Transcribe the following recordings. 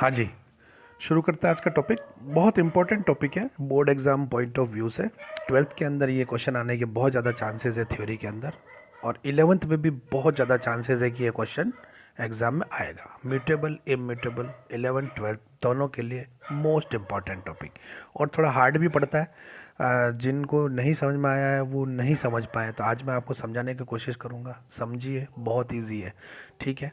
हाँ जी, शुरू करते हैं आज का टॉपिक। बहुत इंपॉर्टेंट टॉपिक है board exam point of view से। ट्वेल्थ के अंदर ये क्वेश्चन आने के बहुत ज़्यादा चांसेस है थ्योरी के अंदर, और इलेवेंथ में भी बहुत ज़्यादा चांसेस है कि ये क्वेश्चन एग्ज़ाम में आएगा। म्यूटेबल इम्यूटेबल 11 12 दोनों के लिए मोस्ट इम्पॉर्टेंट टॉपिक, और थोड़ा हार्ड भी पड़ता है। जिनको नहीं समझ में आया है वो नहीं समझ पाए, तो आज मैं आपको समझाने की कोशिश करूँगा। समझिए, बहुत ईजी है, ठीक है।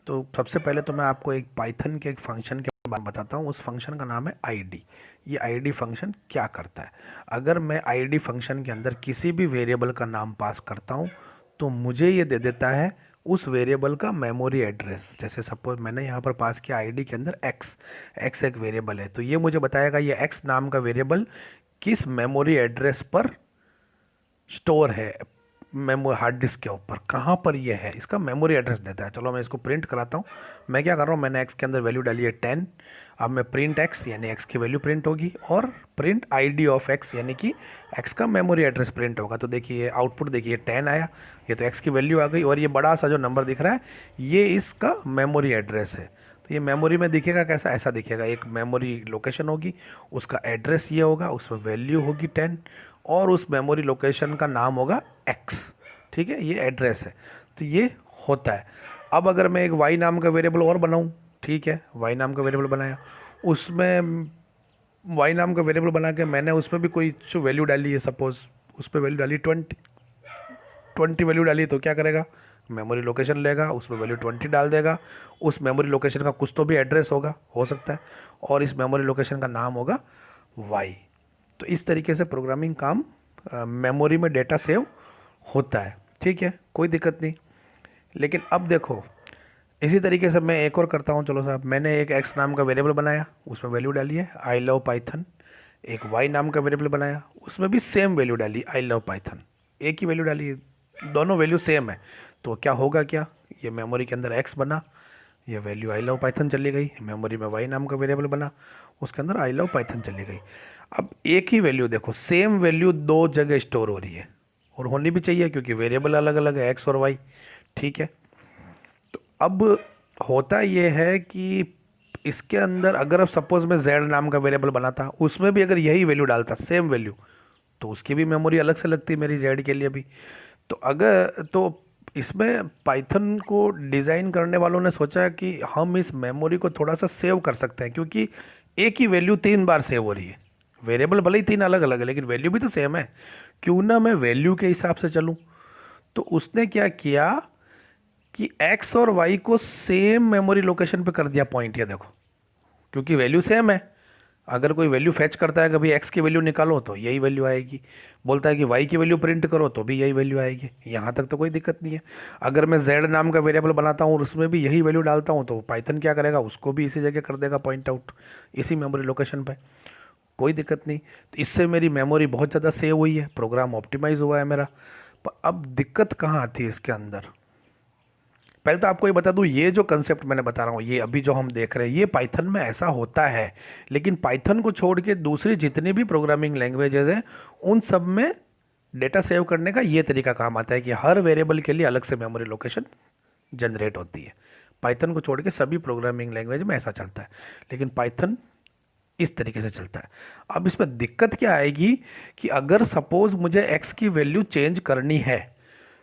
तो सबसे पहले तो मैं आपको एक पाइथन के एक फंक्शन के बारे में बताता हूँ। उस फंक्शन का नाम है आईडी। ये आईडी फंक्शन क्या करता है? अगर मैं आईडी फंक्शन के अंदर किसी भी वेरिएबल का नाम पास करता हूँ तो मुझे ये दे देता है उस वेरिएबल का मेमोरी एड्रेस। जैसे सपोज मैंने यहाँ पर पास किया आईडी के अंदर एक्स एक वेरिएबल है, तो ये मुझे बताएगा ये एक्स नाम का वेरिएबल किस मेमोरी एड्रेस पर स्टोर है, मेमोरी हार्ड डिस्क के ऊपर कहाँ पर ये है, इसका मेमोरी एड्रेस देता है। चलो मैं इसको प्रिंट कराता हूँ। मैं क्या कर रहा हूँ, मैंने एक्स के अंदर वैल्यू डाली है 10। अब मैं प्रिंट एक्स यानी एक्स की वैल्यू प्रिंट होगी, और प्रिंट आईडी ऑफ एक्स यानी कि एक्स का मेमोरी एड्रेस प्रिंट होगा। तो देखिए आउटपुट देखिए 10 आया, ये तो एक्स की वैल्यू आ गई, और ये बड़ा सा जो नंबर दिख रहा है ये इसका मेमोरी एड्रेस है। तो ये मेमोरी में दिखेगा कैसा, ऐसा दिखेगा। एक मेमोरी लोकेशन होगी, उसका एड्रेस ये होगा, उसमें वैल्यू होगी 10, और उस मेमोरी लोकेशन का नाम होगा एक्स। ठीक है, ये एड्रेस है। तो ये होता है। अब अगर मैं एक वाई नाम का वेरिएबल और बनाऊं, ठीक है, वाई नाम का वेरिएबल बनाया, उसमें वाई नाम का वेरिएबल बना के मैंने उसमें भी कोई जो वैल्यू डाली है, सपोज उस पर वैल्यू डाली 20 वैल्यू डाली, तो क्या करेगा, मेमोरी लोकेशन लेगा, उसमें वैल्यू 20 डाल देगा। उस मेमोरी लोकेशन का कुछ तो भी एड्रेस होगा, हो सकता है, और इस मेमोरी लोकेशन का नाम होगा वाई। तो इस तरीके से प्रोग्रामिंग काम मेमोरी में डेटा सेव होता है, ठीक है, कोई दिक्कत नहीं। लेकिन अब देखो, इसी तरीके से मैं एक और करता हूँ। चलो साहब, मैंने एक एक्स नाम का वेरिएबल बनाया, उसमें वैल्यू डाली है आई लव पाइथन। एक वाई नाम का वेरिएबल बनाया, उसमें भी सेम वैल्यू डाली आई लव पाइथन। एक ही वैल्यू डाली, दोनों वैल्यू सेम है। तो क्या होगा, क्या ये मेमोरी के अंदर एक्स बना, ये वैल्यू आई लव पाइथन चली गई। मेमोरी में वाई नाम का वेरिएबल बना, उसके अंदर आई लव पाइथन चली गई। अब एक ही वैल्यू देखो, सेम वैल्यू दो जगह स्टोर हो रही है, और होनी भी चाहिए क्योंकि वेरिएबल अलग अलग है एक्स और वाई, ठीक है। तो अब होता ये है कि इसके अंदर अगर अब सपोज मैं जेड नाम का वेरिएबल बनाता, उसमें भी अगर यही वैल्यू डालता, सेम वैल्यू, तो उसकी भी मेमोरी अलग से लगती मेरी जेड के लिए भी। तो अगर तो इसमें पाइथन को डिज़ाइन करने वालों ने सोचा कि हम इस मेमोरी को थोड़ा सा सेव कर सकते हैं, क्योंकि एक ही वैल्यू 3 बार सेव हो रही है। वेरिएबल भले ही 3 अलग अलग है लेकिन वैल्यू भी तो सेम है। क्यों ना मैं वैल्यू के हिसाब से चलूं। तो उसने क्या किया कि एक्स और वाई को सेम मेमोरी लोकेशन पे कर दिया पॉइंट। ये देखो, क्योंकि वैल्यू सेम है, अगर कोई वैल्यू फैच करता है कभी एक्स की वैल्यू निकालो तो यही वैल्यू आएगी, बोलता है कि वाई की वैल्यू प्रिंट करो तो भी यही वैल्यू आएगी। यहाँ तक तो कोई दिक्कत नहीं है। अगर मैं जेड नाम का वेरिएबल बनाता हूँ और उसमें भी यही वैल्यू डालता हूँ, तो पाइथन क्या करेगा, उसको भी इसी जगह कर देगा पॉइंट आउट, इसी मेमोरी लोकेशन पे, कोई दिक्कत नहीं। तो इससे मेरी मेमोरी बहुत ज़्यादा सेव हुई है, प्रोग्राम ऑप्टिमाइज हुआ है मेरा। पर अब दिक्कत कहाँ आती है इसके अंदर? पहले तो आपको ये बता दूं, ये जो कंसेप्ट मैंने बता रहा हूँ, ये अभी जो हम देख रहे हैं, ये पाइथन में ऐसा होता है। लेकिन पाइथन को छोड़ के दूसरी जितनी भी प्रोग्रामिंग लैंग्वेजेस हैं, उन सब में डेटा सेव करने का ये तरीका काम आता है कि हर वेरिएबल के लिए अलग से मेमोरी लोकेशन जनरेट होती है। पाइथन को छोड़ के सभी प्रोग्रामिंग लैंग्वेज में ऐसा चलता है, लेकिन पाइथन इस तरीके से चलता है। अब इसमें दिक्कत क्या आएगी कि अगर सपोज मुझे एक्स की वैल्यू चेंज करनी है,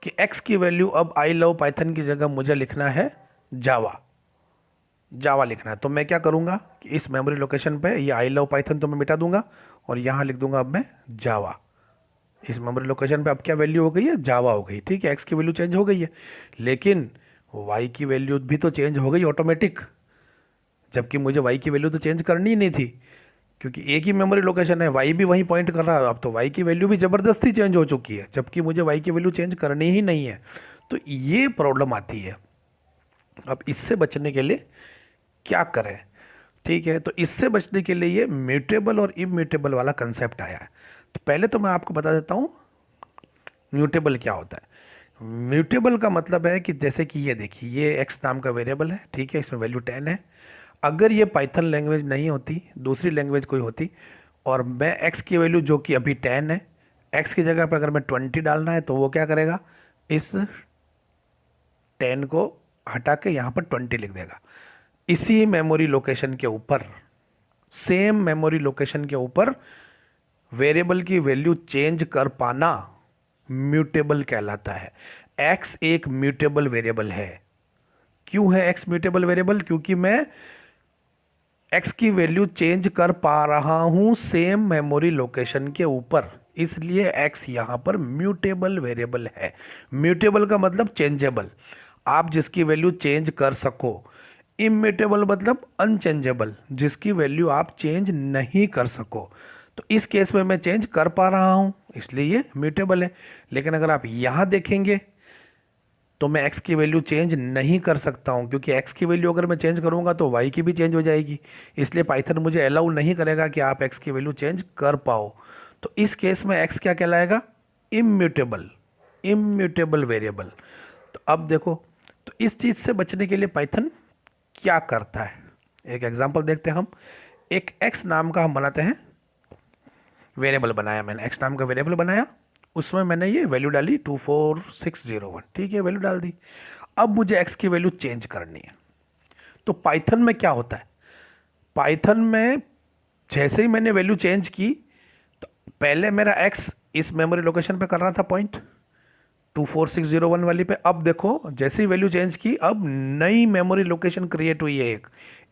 कि x की वैल्यू अब आई लव पाइथन की जगह मुझे लिखना है जावा, जावा लिखना है, तो मैं क्या करूंगा कि इस मेमोरी लोकेशन पे ये आई लव पाइथन तो मैं मिटा दूंगा, और यहाँ लिख दूंगा अब मैं जावा। इस मेमोरी लोकेशन पे अब क्या वैल्यू हो गई है, जावा हो गई, ठीक है, x की वैल्यू चेंज हो गई है। लेकिन y की वैल्यू भी तो चेंज हो गई ऑटोमेटिक, जबकि मुझे y की वैल्यू तो चेंज करनी ही नहीं थी, क्योंकि एक ही मेमोरी लोकेशन है, वाई भी वहीं पॉइंट कर रहा है। अब तो वाई की वैल्यू भी ज़बरदस्ती चेंज हो चुकी है, जबकि मुझे वाई की वैल्यू चेंज करनी ही नहीं है। तो ये प्रॉब्लम आती है। अब इससे बचने के लिए क्या करें? ठीक है, तो इससे बचने के लिए ये म्यूटेबल और इम्यूटेबल वाला कंसेप्ट आया है। तो पहले तो मैं आपको बता देता हूँ म्यूटेबल क्या होता है। म्यूटेबल का मतलब है कि जैसे कि ये देखिए, ये एक्स नाम का वेरिएबल है, ठीक है, इसमें वैल्यू 10 है। अगर ये पाइथन लैंग्वेज नहीं होती, दूसरी लैंग्वेज कोई होती, और मैं x की वैल्यू जो कि अभी 10 है, x की जगह पर अगर मैं 20 डालना है, तो वो क्या करेगा, इस 10 को हटा के यहाँ पर 20 लिख देगा। इसी मेमोरी लोकेशन के ऊपर, सेम मेमोरी लोकेशन के ऊपर वेरिएबल की वैल्यू चेंज कर पाना म्यूटेबल कहलाता है। एक्स एक म्यूटेबल वेरिएबल है। क्यों है एक्स म्यूटेबल वेरिएबल? क्योंकि मैं एक्स की वैल्यू चेंज कर पा रहा हूं सेम मेमोरी लोकेशन के ऊपर, इसलिए एक्स यहां पर म्यूटेबल वेरिएबल है। म्यूटेबल का मतलब चेंजेबल, आप जिसकी वैल्यू चेंज कर सको। इम्यूटेबल मतलब अनचेंजेबल, जिसकी वैल्यू आप चेंज नहीं कर सको। तो इस केस में मैं चेंज कर पा रहा हूं, इसलिए ये म्यूटेबल है। लेकिन अगर आप यहां देखेंगे तो मैं x की वैल्यू चेंज नहीं कर सकता हूं, क्योंकि x की वैल्यू अगर मैं चेंज करूंगा तो y की भी चेंज हो जाएगी। इसलिए पाइथन मुझे अलाउ नहीं करेगा कि आप x की वैल्यू चेंज कर पाओ। तो इस केस में x क्या कहलाएगा? Immutable, immutable variable. तो अब देखो, तो इस चीज से बचने के लिए पाइथन क्या करता है, एक एग्जाम्पल देखते हैं हम। एक x नाम का हम बनाते हैं वेरिएबल, बनाया मैंने x नाम का वेरिएबल बनाया, उसमें मैंने ये वैल्यू डाली 24601, ठीक है, वैल्यू डाल दी। अब मुझे x की वैल्यू चेंज करनी है। तो पाइथन में क्या होता है, पाइथन में जैसे ही मैंने वैल्यू चेंज की, तो पहले मेरा x इस मेमोरी लोकेशन पे कर रहा था पॉइंट 24601 वाली पे। अब देखो जैसे ही वैल्यू चेंज की, अब नई मेमोरी लोकेशन क्रिएट हुई है,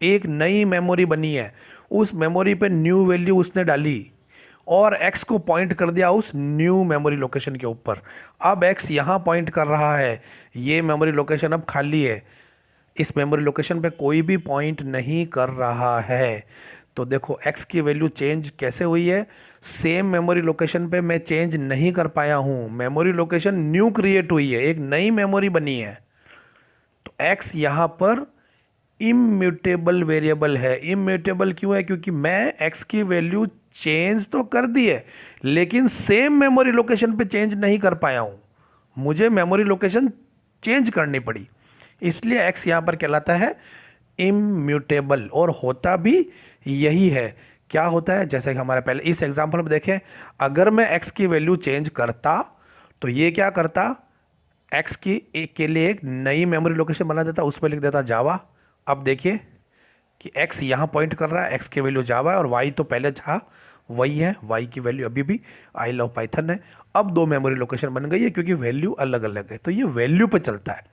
एक नई मेमोरी बनी है। उस मेमोरी पे न्यू वैल्यू उसने डाली और x को पॉइंट कर दिया उस न्यू मेमोरी लोकेशन के ऊपर। अब x यहाँ पॉइंट कर रहा है, ये मेमोरी लोकेशन अब खाली है, इस मेमोरी लोकेशन पे कोई भी पॉइंट नहीं कर रहा है। तो देखो x की वैल्यू चेंज कैसे हुई है, सेम मेमोरी लोकेशन पे मैं चेंज नहीं कर पाया हूँ, मेमोरी लोकेशन न्यू क्रिएट हुई है, एक नई मेमोरी बनी है। तो x यहाँ पर इम्यूटेबल वेरिएबल है। इम्यूटेबल क्यों है? क्योंकि मैं x की वैल्यू चेंज तो कर दी है, लेकिन सेम मेमोरी लोकेशन पे चेंज नहीं कर पाया हूं, मुझे मेमोरी लोकेशन चेंज करनी पड़ी, इसलिए x यहां पर कहलाता है इम्यूटेबल। और होता भी यही है। क्या होता है, जैसे कि हमारे पहले इस एग्जांपल में देखें, अगर मैं x की वैल्यू चेंज करता तो ये क्या करता, x की एक के लिए एक नई मेमोरी लोकेशन बना देता, उसमें लिख देता जावा। अब देखिए कि x यहाँ पॉइंट कर रहा है, x की वैल्यू जावा है और y तो पहले था वही है, y की वैल्यू अभी भी आई लव पाइथन है। अब दो मेमोरी लोकेशन बन गई है क्योंकि वैल्यू अलग अलग है, तो ये वैल्यू पे चलता है,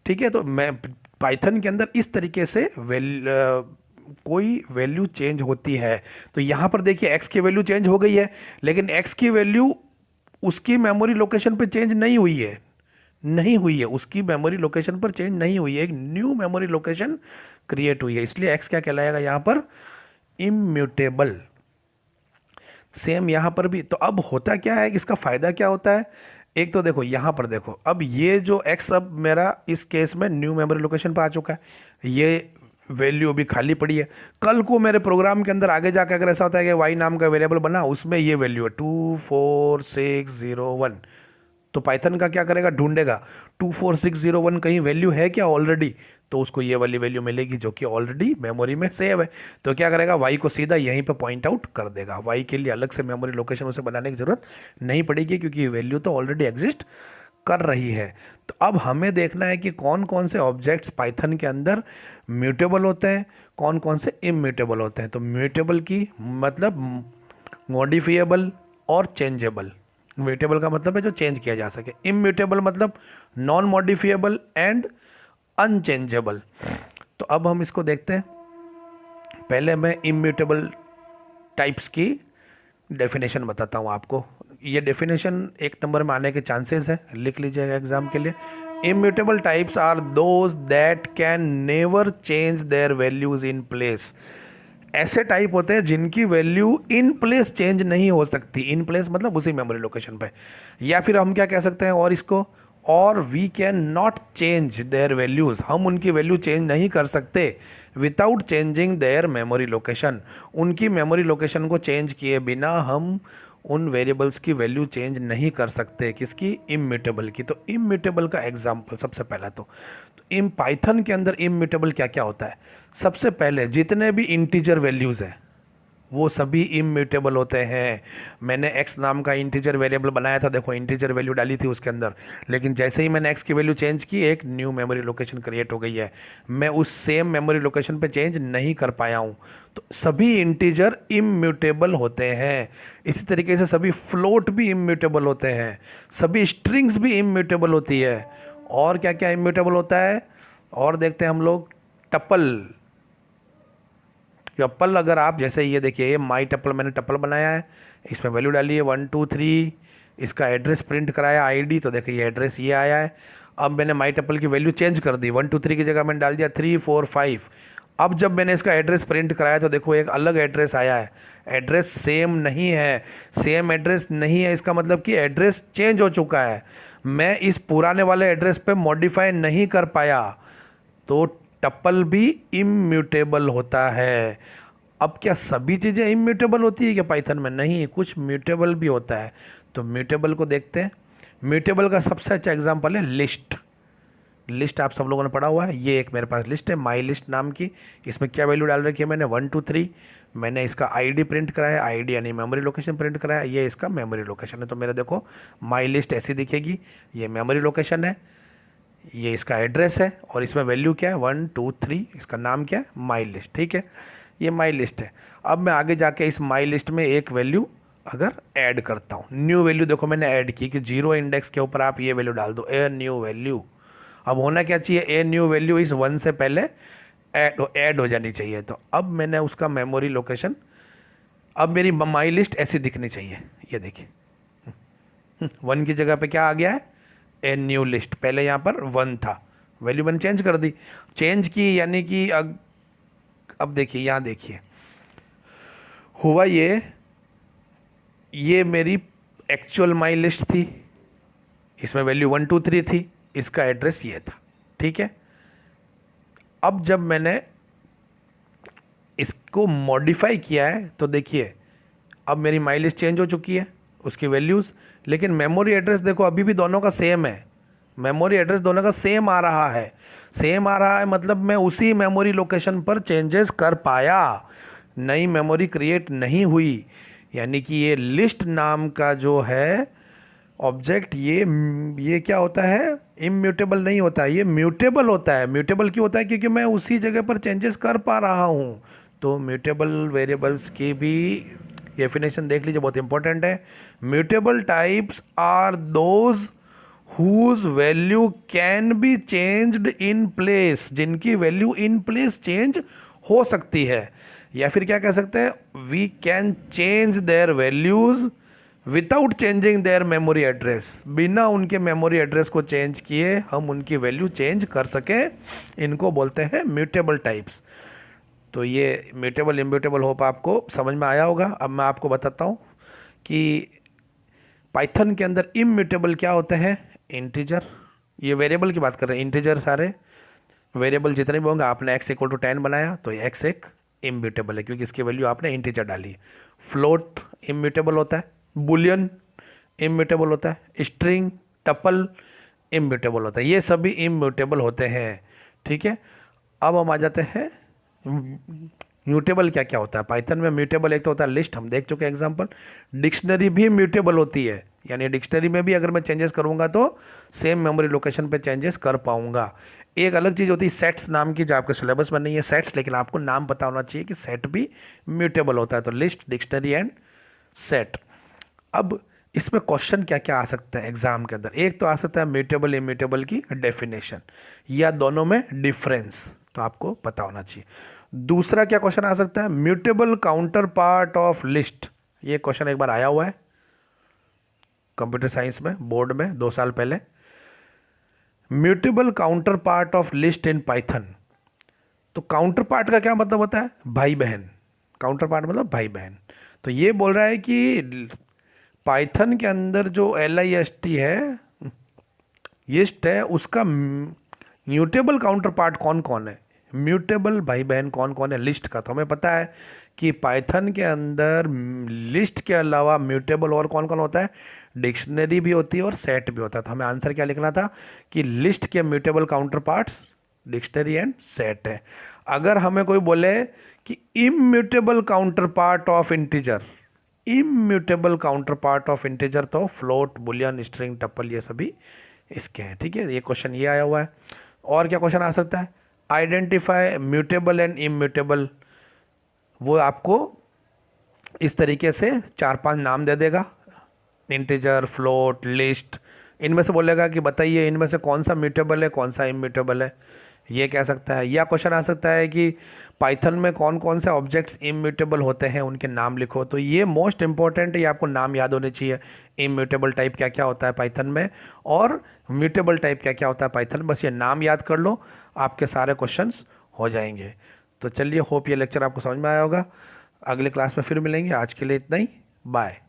ठीक है। तो मैं पाइथन के अंदर इस तरीके से कोई वैल्यू चेंज होती है। तो यहाँ पर देखिए x की वैल्यू चेंज हो गई है, लेकिन x की वैल्यू उसकी मेमोरी लोकेशन पे चेंज नहीं हुई है, नहीं हुई है, उसकी मेमोरी लोकेशन पर चेंज नहीं हुई है, एक न्यू मेमोरी लोकेशन क्रिएट हुई है, इसलिए x क्या कहलाएगा यहाँ पर, इम्यूटेबल। सेम यहाँ पर भी। तो अब होता क्या है, इसका फायदा क्या होता है, एक तो देखो यहाँ पर देखो, अब ये जो x अब मेरा इस केस में न्यू मेमोरी लोकेशन पर आ चुका है, ये वैल्यू अभी खाली पड़ी है। कल को मेरे प्रोग्राम के अंदर आगे जाकर अगर ऐसा होता है कि y नाम का वेरिएबल बना, उसमें ये वैल्यू है 24601, तो पाइथन का क्या करेगा, ढूंढेगा 24601 कहीं वैल्यू है क्या ऑलरेडी, तो उसको ये वाली वैल्यू मिलेगी जो कि ऑलरेडी मेमोरी में सेव है। तो क्या करेगा, y को सीधा यहीं पे पॉइंट आउट कर देगा, y के लिए अलग से मेमोरी लोकेशन उसे बनाने की जरूरत नहीं पड़ेगी, क्योंकि ये वैल्यू तो ऑलरेडी एग्जिस्ट कर रही है। तो अब हमें देखना है कि कौन कौन से ऑब्जेक्ट्स पाइथन के अंदर म्यूटेबल होते हैं, कौन कौन से इम्यूटेबल होते हैं। तो म्यूटेबल की मतलब मॉडिफिएबल और चेंजेबल। म्यूटेबल का मतलब है जो चेंज किया जा सके, इम्यूटेबल मतलब नॉन मॉडिफिएबल एंड अनचेंजेबल। तो अब हम इसको देखते हैं। पहले मैं इम्यूटेबल टाइप्स की डेफिनेशन बताता हूँ आपको। ये डेफिनेशन एक नंबर में आने के चांसेस है, लिख लीजिएगा एग्जाम के लिए। Immutable types are those that can never change their values in place. ऐसे टाइप होते हैं जिनकी वैल्यू इन प्लेस चेंज नहीं हो सकती। इन प्लेस मतलब उसी मेमोरी लोकेशन पे, या फिर हम क्या कह सकते हैं और इसको, और we can not change their values, हम उनकी वैल्यू चेंज नहीं कर सकते without changing their memory location. उनकी मेमोरी लोकेशन को चेंज किए बिना हम उन वेरिएबल्स की वैल्यू चेंज नहीं कर सकते। किसकी, इम्यूटेबल की। तो इम्यूटेबल का एग्जाम्पल सबसे पहला तो इन पाइथन के अंदर इम्यूटेबल क्या क्या होता है। सबसे पहले जितने भी इंटीजर वैल्यूज़ हैं, वो सभी इम्यूटेबल होते हैं। मैंने x नाम का इंटीजर वेरिएबल बनाया था, देखो इंटीजर वैल्यू डाली थी उसके अंदर, लेकिन जैसे ही मैंने x की वैल्यू चेंज की एक न्यू मेमोरी लोकेशन क्रिएट हो गई है, मैं उस सेम मेमोरी लोकेशन पे चेंज नहीं कर पाया हूँ। तो सभी इंटीजर इम्यूटेबल होते हैं। इसी तरीके से सभी फ्लोट भी इम्यूटेबल होते हैं, सभी स्ट्रिंग्स भी इम्यूटेबल होती है। और क्या क्या इम्यूटेबल होता है और देखते हैं हम लोग। टपल, टप्पल, अगर आप जैसे ये देखिए ये माई टप्पल, मैंने टप्पल बनाया है, इसमें वैल्यू डाली है 1 2 3, इसका एड्रेस प्रिंट कराया आईडी, तो देखिए ये एड्रेस ये आया है। अब मैंने माई टप्पल की वैल्यू चेंज कर दी, 1 2 3 की जगह मैंने डाल दिया 3 4 5। अब जब मैंने इसका एड्रेस प्रिंट कराया तो देखो एक अलग एड्रेस आया है, एड्रेस सेम नहीं है, सेम एड्रेस नहीं है, इसका मतलब कि एड्रेस चेंज हो चुका है। मैं इस पुराने वाले एड्रेस पे मॉडिफाई नहीं कर पाया, तो टप्पल भी इम्यूटेबल होता है। अब क्या सभी चीज़ें इम्यूटेबल होती है क्या पाइथन में? नहीं, कुछ म्यूटेबल भी होता है। तो म्यूटेबल को देखते हैं। म्यूटेबल का सबसे अच्छा एग्जांपल है लिस्ट। लिस्ट आप सब लोगों ने पढ़ा हुआ है। ये एक मेरे पास लिस्ट है माई लिस्ट नाम की, इसमें क्या वैल्यू डाल रखी है मैंने 1 2 3। मैंने इसका आईडी प्रिंट कराया, आईडी यानी मेमोरी लोकेशन प्रिंट कराया, ये इसका मेमोरी लोकेशन है। तो मेरे देखो माई लिस्ट ऐसी दिखेगी, ये मेमोरी लोकेशन है, ये इसका एड्रेस है, और इसमें वैल्यू क्या है 1 2 3, इसका नाम क्या है माई लिस्ट। ठीक है, ये माई लिस्ट है। अब मैं आगे जाके इस माई लिस्ट में एक वैल्यू अगर ऐड करता हूँ, न्यू वैल्यू देखो मैंने ऐड की कि 0 इंडेक्स के ऊपर आप ये वैल्यू डाल दो, ए न्यू वैल्यू। अब होना क्या चाहिए, ए न्यू वैल्यू इस 1 से पहले ऐड हो जानी चाहिए। तो अब मैंने उसका मेमोरी लोकेशन, अब मेरी माई लिस्ट ऐसी दिखनी चाहिए, ये देखिए 1 की जगह पे क्या आ गया है, ए न्यू लिस्ट। पहले यहाँ पर 1 था, वैल्यू मैंने चेंज कर दी, चेंज की यानी कि अब देखिए यहाँ देखिए हुआ ये मेरी एक्चुअल माई लिस्ट थी, इसमें वैल्यू 1 2 3 थी, इसका एड्रेस ये था। ठीक है, अब जब मैंने इसको मॉडिफाई किया है तो देखिए अब मेरी माई लिस्ट चेंज हो चुकी है, उसकी वैल्यूज़, लेकिन मेमोरी एड्रेस देखो अभी भी दोनों का सेम है। मेमोरी एड्रेस दोनों का सेम आ रहा है, सेम आ रहा है, मतलब मैं उसी मेमोरी लोकेशन पर चेंजेस कर पाया, नई मेमोरी क्रिएट नहीं हुई। यानी कि ये लिस्ट नाम का जो है ऑब्जेक्ट, ये क्या होता है, इम्यूटेबल नहीं होता है, ये म्यूटेबल होता है। म्यूटेबल क्यों होता है? क्योंकि मैं उसी जगह पर चेंजेस कर पा रहा हूँ। तो म्यूटेबल वेरिएबल्स की भी डेफिनेशन देख लीजिए, बहुत इंपॉर्टेंट है। Mutable types are those whose value can be changed in place, जिनकी वैल्यू इन प्लेस चेंज हो सकती है। या फिर क्या कह सकते हैं, we can change their values without changing their memory address, बिना उनके मेमोरी एड्रेस को चेंज किए हम उनकी वैल्यू चेंज कर सकें, इनको बोलते हैं म्यूटेबल टाइप्स। तो ये म्यूटेबल इम्यूटेबल होप आपको समझ में आया होगा। अब मैं आपको बताता हूँ कि पाइथन के अंदर इम्यूटेबल क्या होते हैं। इंटीजर, ये वेरिएबल की बात कर रहे हैं, इंटीजर सारे वेरिएबल जितने भी होंगे, आपने x = 10 बनाया तो ये x एक इम्यूटेबल है क्योंकि इसकी वैल्यू आपने इंटीजर डाली। फ्लोट इम्यूटेबल होता है, बुलियन इम्यूटेबल होता है, स्ट्रिंग, टपल इम्यूटेबल होता है, ये सभी इम्यूटेबल होते हैं। ठीक है, अब हम आ जाते हैं म्यूटेबल क्या क्या होता है पाइथन में। म्यूटेबल एक तो होता है लिस्ट, हम देख चुके हैं एग्जांपल। डिक्शनरी भी म्यूटेबल होती है, यानी डिक्शनरी में भी अगर मैं चेंजेस करूंगा तो सेम मेमोरी लोकेशन पे चेंजेस कर पाऊंगा। एक अलग चीज़ होती है सेट्स नाम की, जो आपके सिलेबस में नहीं है सेट्स, लेकिन आपको नाम पता होना चाहिए कि सेट भी म्यूटेबल होता है। तो लिस्ट, डिक्शनरी एंड सेट। अब इसमें क्वेश्चन क्या क्या आ सकता है एग्जाम के अंदर, एक तो आ सकता है म्यूटेबल इम्यूटेबल की डेफिनेशन या दोनों में डिफरेंस, तो आपको पता होना चाहिए। दूसरा क्या क्वेश्चन आ सकता है, mutable counter part of list. ये क्वेश्चन एक बार आया हुआ है कंप्यूटर साइंस में, बोर्ड में 2 साल पहले। Mutable counter part of list in Python. तो काउंटर पार्ट का क्या मतलब होता है, भाई बहन। काउंटर पार्ट मतलब भाई बहन। तो ये बोल रहा है कि पाइथन के अंदर जो LIST है, लिस्ट है, उसका म्यूटेबल काउंटर पार्ट कौन कौन है, म्यूटेबल भाई बहन कौन कौन है लिस्ट का। तो हमें पता है कि पाइथन के अंदर लिस्ट के अलावा म्यूटेबल और कौन कौन होता है, डिक्शनरी भी होती है और सेट भी होता है। तो हमें आंसर क्या लिखना था कि लिस्ट के mutable counter parts dictionary and set है। अगर हमें कोई बोले कि immutable counter part of integer, immutable counter part of integer, तो फ्लोट, बुलियन, स्ट्रिंग, टपल, ये सभी इसके हैं। ठीक है, ये क्वेश्चन ये आया हुआ है। और क्या क्वेश्चन आ सकता है, आइडेंटिफाई म्यूटेबल एंड इम्यूटेबल, वो आपको इस तरीके से 4-5 नाम दे देगा, इंटीजर, फ्लोट, लिस्ट, इनमें से बोलेगा कि बताइए इनमें से कौन सा म्यूटेबल है, कौन सा इम्यूटेबल है, ये कह सकता है। या क्वेश्चन आ सकता है कि पाइथन में कौन कौन से ऑब्जेक्ट्स इम्यूटेबल होते हैं, उनके नाम लिखो। तो ये मोस्ट इंपॉर्टेंट है, ये आपको नाम याद होने चाहिए। इम्यूटेबल टाइप क्या क्या होता है पाइथन में, और म्यूटेबल टाइप क्या क्या होता है पाइथन में, बस ये नाम याद कर लो, आपके सारे क्वेश्चंस हो जाएंगे। तो चलिए, होप ये लेक्चर आपको समझ में आया होगा। अगले क्लास में फिर मिलेंगे, आज के लिए इतना ही, बाय।